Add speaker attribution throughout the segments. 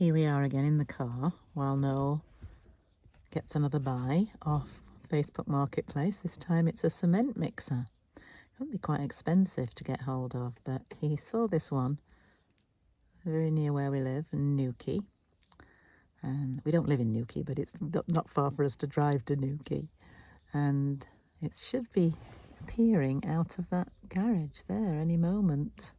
Speaker 1: Here we are again in the car while Noel gets another buy off Facebook Marketplace. This time it's a cement mixer. It can be quite expensive to get hold of, but he saw this one very near where we live in Newquay. And we don't live in Newquay, but it's not far for us to drive to Newquay. And it should be appearing out of that garage there any moment.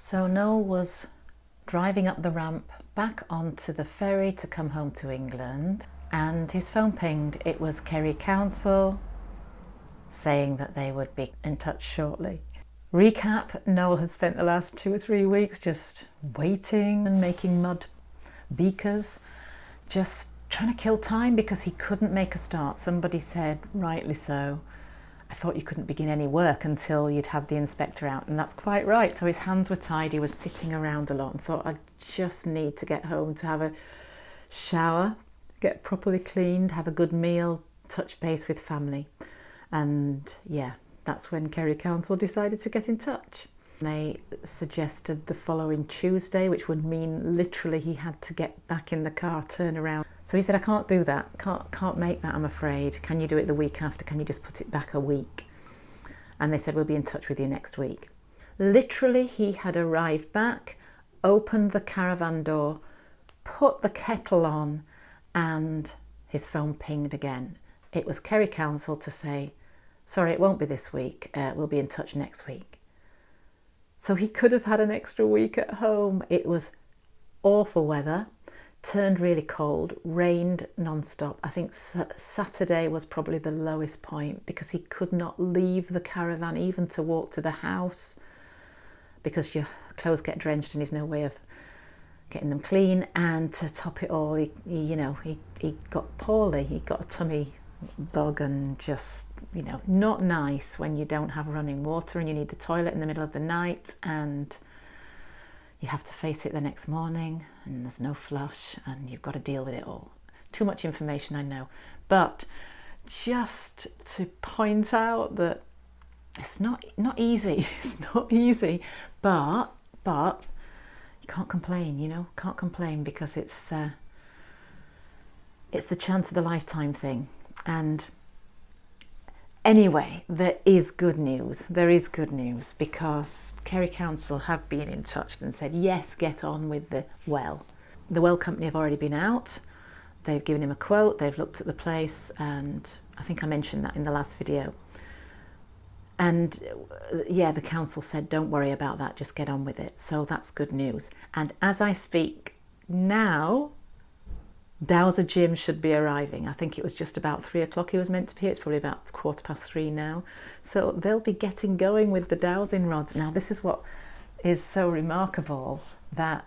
Speaker 1: So Noel was driving up the ramp back onto the ferry to come home to England, and his phone pinged. It was Kerry Council saying that they would be in touch shortly. Recap: Noel had spent the last 2 or 3 weeks just waiting and making mud beakers, just trying to kill time because he couldn't make a start. Somebody said, rightly so, I thought you couldn't begin any work until you'd had the inspector out, and that's quite right. So his hands were tied, he was sitting around a lot and thought, I just need to get home to have a shower, get properly cleaned, have a good meal, touch base with family. And yeah, that's when Kerry Council decided to get in touch. They suggested the following Tuesday, which would mean literally he had to get back in the car, turn around. So he said, I can't do that, can't make that, I'm afraid. Can you do it the week after? Can you just put it back a week? And they said, we'll be in touch with you next week. Literally, he had arrived back, opened the caravan door, put the kettle on, and his phone pinged again. It was Kerry Council to say, sorry, it won't be this week, we'll be in touch next week. So he could have had an extra week at home. It was awful weather, turned really cold, rained non-stop. I think Saturday was probably the lowest point because he could not leave the caravan even to walk to the house because your clothes get drenched and there's no way of getting them clean. And to top it all, he got poorly. He got a tummy bug and just, not nice when you don't have running water and you need the toilet in the middle of the night and you have to face it the next morning and there's no flush and you've got to deal with it all. Too much information, I know, but just to point out that it's not easy. It's not easy, but you can't complain, can't complain because it's the chance of the lifetime thing. And anyway, there is good news. There is good news because Kerry Council have been in touch and said, yes, get on with the well. The well company have already been out. They've given him a quote. They've looked at the place, and I think I mentioned that in the last video. And yeah, the council said, don't worry about that, just get on with it. So that's good news. And as I speak now, Dowsing Jim should be arriving. I think it was just about 3 o'clock he was meant to be here. It's probably about 3:15 now. So they'll be getting going with the dowsing rods. Now this is what is so remarkable, that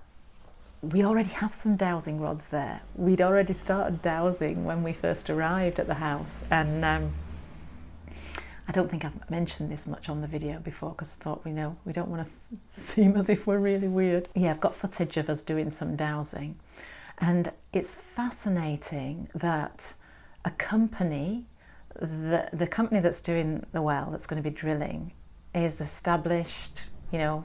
Speaker 1: we already have some dowsing rods there. We'd already started dowsing when we first arrived at the house. And I don't think I've mentioned this much on the video before because I thought, we don't want to seem as if we're really weird. Yeah, I've got footage of us doing some dowsing. And it's fascinating that a company, the company that's doing the well, that's going to be drilling, is established, I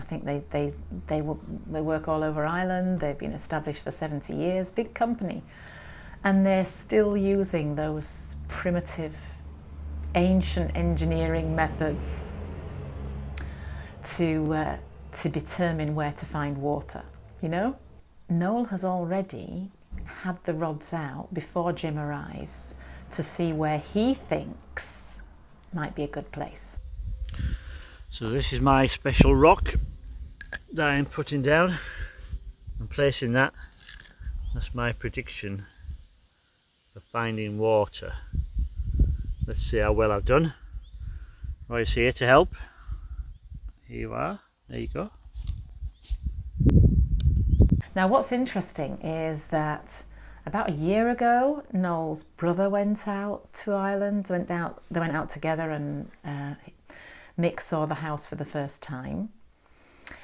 Speaker 1: think they work all over Ireland. They've been established for 70 years, big company. And they're still using those primitive, ancient engineering methods to determine where to find water, Noel has already had the rods out before Jim arrives to see where he thinks might be a good place.
Speaker 2: So this is my special rock that I'm putting down and placing that. That's my prediction for finding water. Let's see how well I've done. Roy's here to help. Here you are. There you go.
Speaker 1: Now what's interesting is that about a year ago, Noel's brother went out to Ireland. They went out together, and Mick saw the house for the first time.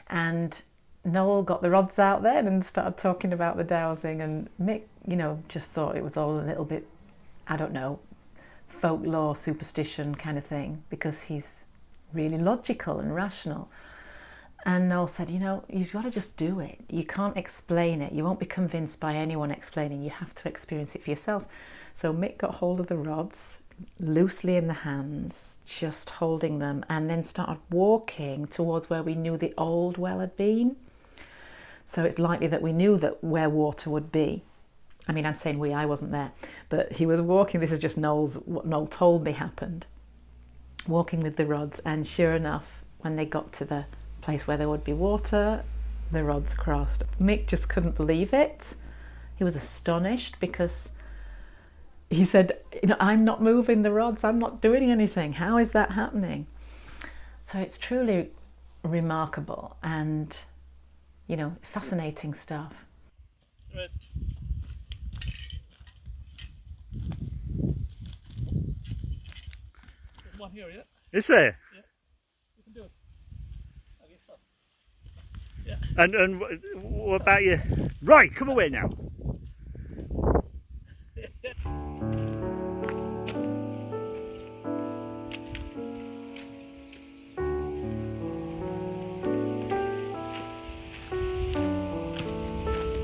Speaker 1: And Noel got the rods out then and started talking about the dowsing, and Mick, just thought it was all a little bit, I don't know, folklore, superstition kind of thing, because he's really logical and rational. And Noel said, you've got to just do it. You can't explain it. You won't be convinced by anyone explaining. You have to experience it for yourself. So Mick got hold of the rods, loosely in the hands, just holding them, and then started walking towards where we knew the old well had been. So it's likely that we knew that where water would be. I mean, I'm saying I wasn't there, but he was walking. This is just what Noel told me happened. Walking with the rods, and sure enough, when they got to the place where there would be water, the rods crossed. Mick just couldn't believe it. He was astonished because he said, I'm not moving the rods, I'm not doing anything. How is that happening? So it's truly remarkable and, fascinating stuff.
Speaker 3: Right. There's one here, yeah?
Speaker 2: Is there?
Speaker 3: Yeah. You can do it. I guess so. Yeah.
Speaker 2: And what about you? Right, come away now.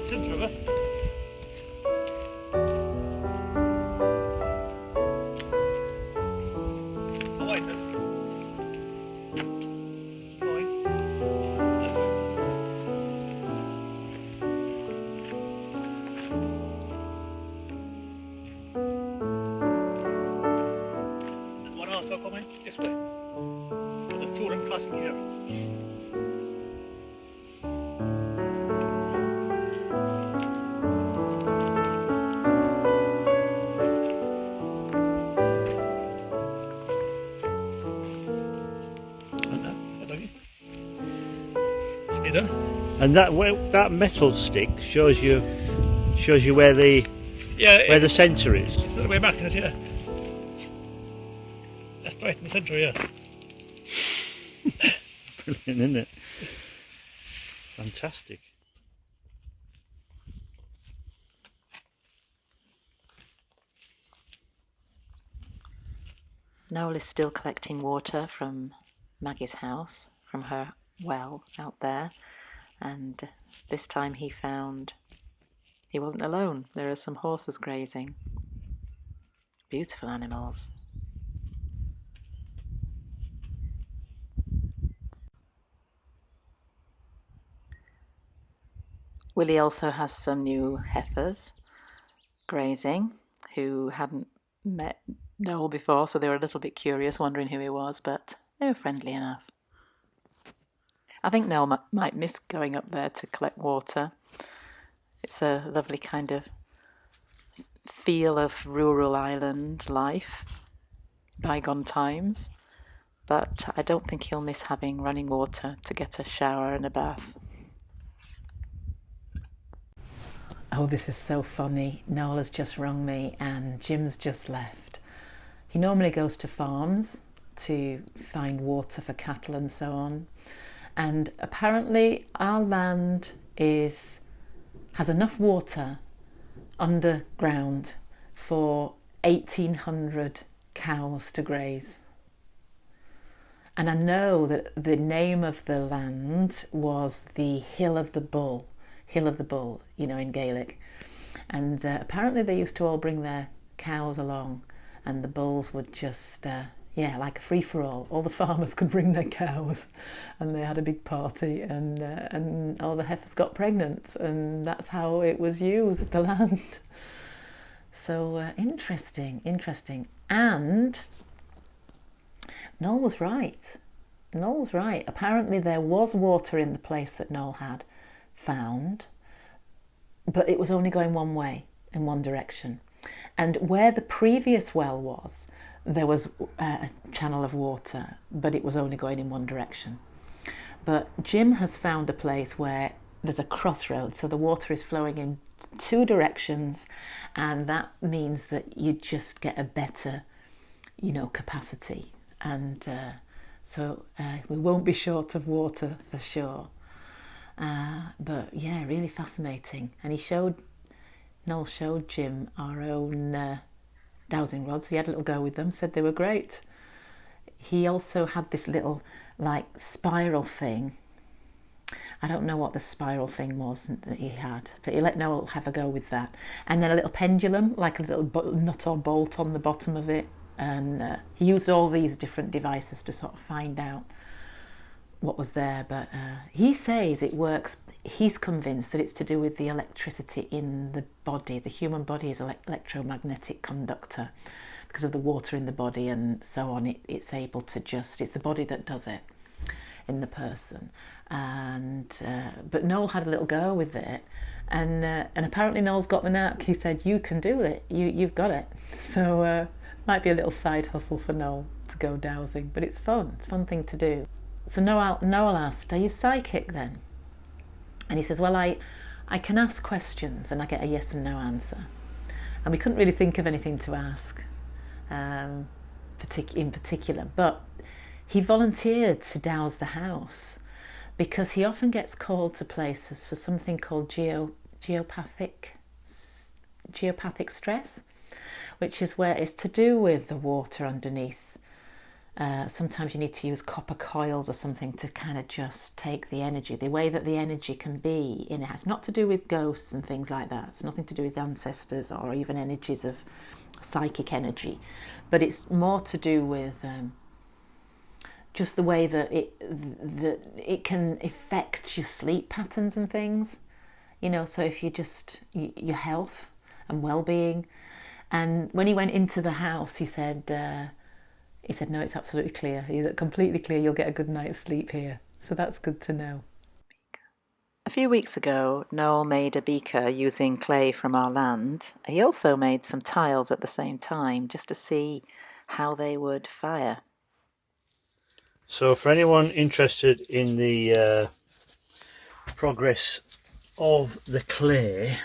Speaker 3: Centre of it. I like this. It's blowing. That way. There's one also coming this way. So there's two of them crossing here.
Speaker 2: And that metal stick shows you where the centre is.
Speaker 3: It's the way back in it, yeah. That's right in the centre, yeah.
Speaker 2: Brilliant, isn't it? Fantastic.
Speaker 1: Noel is still collecting water from Maggie's house, from her well out there, and this time he found he wasn't alone. There are some horses grazing. Beautiful animals. Willie also has some new heifers grazing who hadn't met Noel before, so they were a little bit curious, wondering who he was, but they were friendly enough. I think Noel might miss going up there to collect water. It's a lovely kind of feel of rural island life, bygone times, but I don't think he'll miss having running water to get a shower and a bath. Oh, this is so funny. Noel has just rung me and Jim's just left. He normally goes to farms to find water for cattle and so on. And apparently our land has enough water underground for 1,800 cows to graze. And I know that the name of the land was the Hill of the Bull, in Gaelic. And apparently they used to all bring their cows along, and the bulls would just like a free-for-all. All the farmers could bring their cows, and they had a big party, and all the heifers got pregnant, and that's how it was used, the land. So interesting. And Noel was right. Apparently there was water in the place that Noel had found, but it was only going one way, in one direction. And where the previous well was, there was a channel of water, but it was only going in one direction. But Jim has found a place where there's a crossroad, so the water is flowing in two directions, and that means that you just get a better, capacity. And so we won't be short of water for sure. But yeah, really fascinating. And Noel showed Jim our own dowsing rods. He had a little go with them, said they were great. He also had this little spiral thing. I don't know what the spiral thing was that he had, but he let Noel have a go with that. And then a little pendulum, like a little nut or bolt on the bottom of it. And he used all these different devices to sort of find out what was there. But he says it works. He's convinced that it's to do with the electricity in the body. The human body is an electromagnetic conductor because of the water in the body and so on. It's able to it's the body that does it in the person. And but Noel had a little go with it, and apparently Noel's got the knack. He said, "You can do it. You've got it." So might be a little side hustle for Noel to go dowsing, but it's fun. It's a fun thing to do. So Noel asked, "Are you psychic then?" And he says, "Well, I can ask questions and I get a yes and no answer." And we couldn't really think of anything to ask in particular, but he volunteered to douse the house because he often gets called to places for something called geopathic stress, which is where it's to do with the water underneath. Sometimes you need to use copper coils or something to kind of just take the energy, the way that the energy can be in it. It's not to do with ghosts and things like that. It's nothing to do with ancestors or even energies of psychic energy, but it's more to do with just the way that it can affect your sleep patterns and things, so if your health and well-being. And when he went into the house, he said, no, it's absolutely clear. He's completely clear. You'll get a good night's sleep here. So that's good to know. A few weeks ago, Noel made a beaker using clay from our land. He also made some tiles at the same time, just to see how they would fire.
Speaker 2: So for anyone interested in the progress of the clay,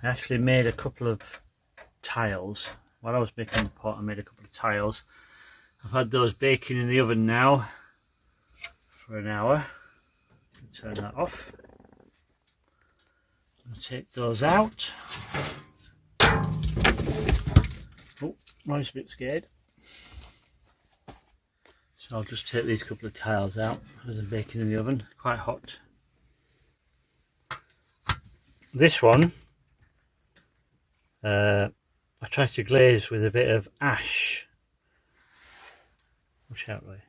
Speaker 2: I actually made a couple of tiles. While I was making the pot, I made a couple of tiles. I've had those baking in the oven now for an hour. Turn that off. I'll take those out. Oh, I was a bit scared. So I'll just take these couple of tiles out as they're baking in the oven, quite hot. This one I tried to glaze with a bit of ash. Watch out, Ray.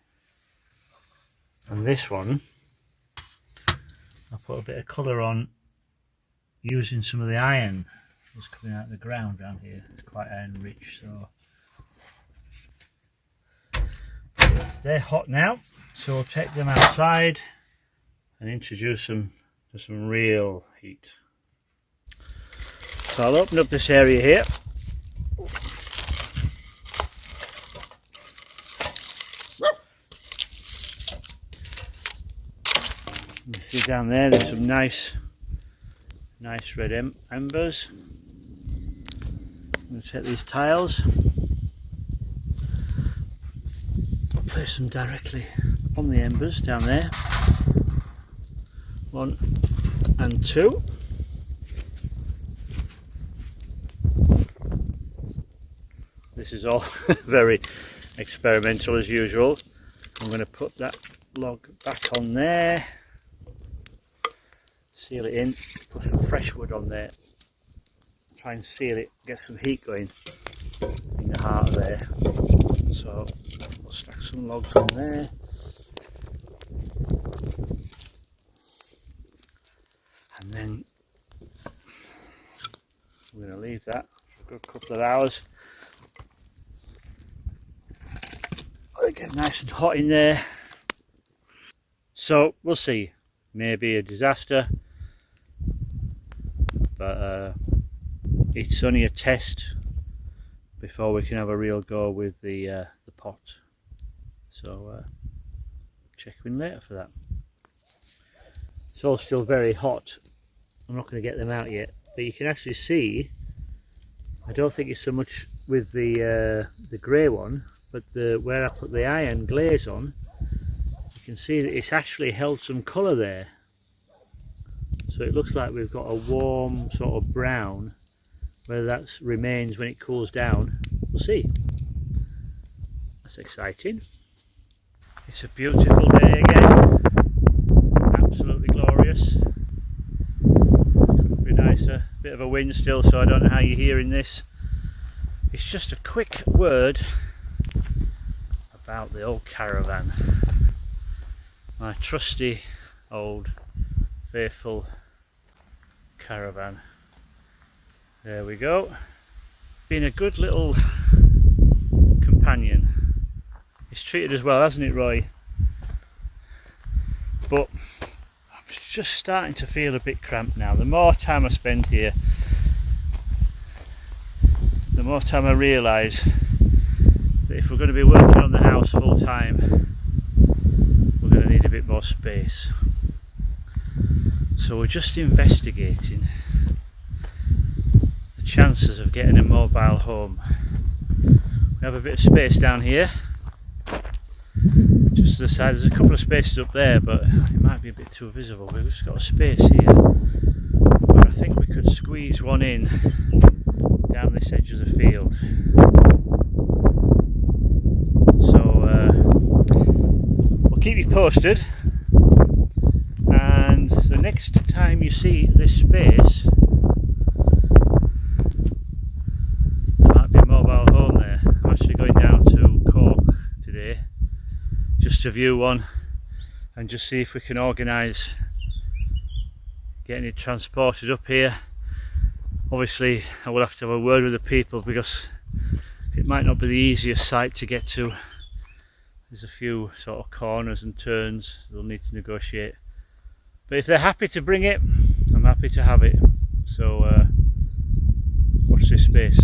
Speaker 2: And this one I put a bit of colour on using some of the iron that's coming out of the ground down here. It's quite iron rich, so they're hot now, so we'll take them outside and introduce them to some real heat. So I'll open up this area here. You see down there's some nice red embers. I'm going to take these tiles, place them directly on the embers down there. 1 and 2. This is all very experimental as usual. I'm going to put that log back on there, seal it in, put some fresh wood on there, try and seal it, get some heat going in the heart there. So we'll stack some logs on there. And then we're going to leave that for a good couple of hours. It'll get nice and hot in there. So we'll see. Maybe a disaster, but it's only a test before we can have a real go with the pot. So check in later for that. It's all still very hot. I'm not going to get them out yet, but you can actually see, I don't think it's so much with the grey one, but where I put the iron glaze on, you can see that it's actually held some colour there. So it looks like we've got a warm sort of brown. Whether that remains when it cools down, we'll see. That's exciting. It's a beautiful day again. Absolutely glorious. Couldn't be nicer. Bit of a wind still, so I don't know how you're hearing this. It's just a quick word about the old caravan. My trusty old faithful caravan. There we go. Been a good little companion. It's treated us well, hasn't it, Roy? But I'm just starting to feel a bit cramped now. The more time I spend here, the more time I realise that if we're going to be working on the house full time, we're going to need a bit more space. So we're just investigating the chances of getting a mobile home. We have a bit of space down here, just to the side. There's a couple of spaces up there, but it might be a bit too visible. We've just got a space here where I think we could squeeze one in down this edge of the field. So we'll keep you posted, and the next time you see this space, there might be a mobile home there. I'm actually going down to Cork today just to view one and just see if we can organise getting it transported up here. Obviously I will have to have a word with the people because it might not be the easiest site to get to. There's a few sort of corners and turns they'll need to negotiate, but if they're happy to bring it, I'm happy to have it. So watch this space.